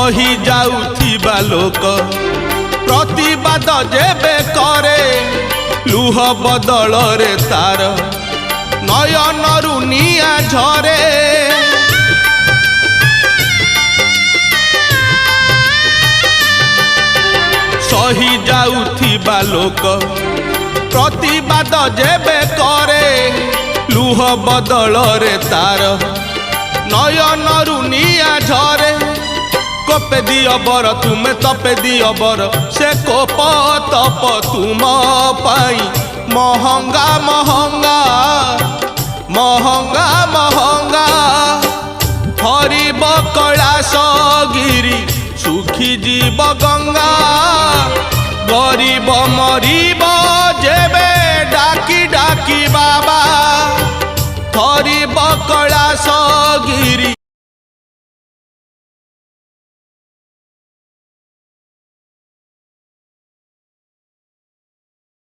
सही जाउथिबा लोक प्रतिवाद जेबे करे लुह बदल रे तार नयनरु निया झरे सही जाउथिबा लोक प्रतिवाद जेबे करे लुह बदल रे तार नयनरु निया झरे कोपे दियो बर तुमे तपे दियो बर से कोप तप तुम पाई महंगा महंगा महंगा महंगा हरिब कैलाश गिरी सुखी जीव गंगा गरीब मरीब जेबे डाकी डाकी बाबा हरिब कैलाश गिरी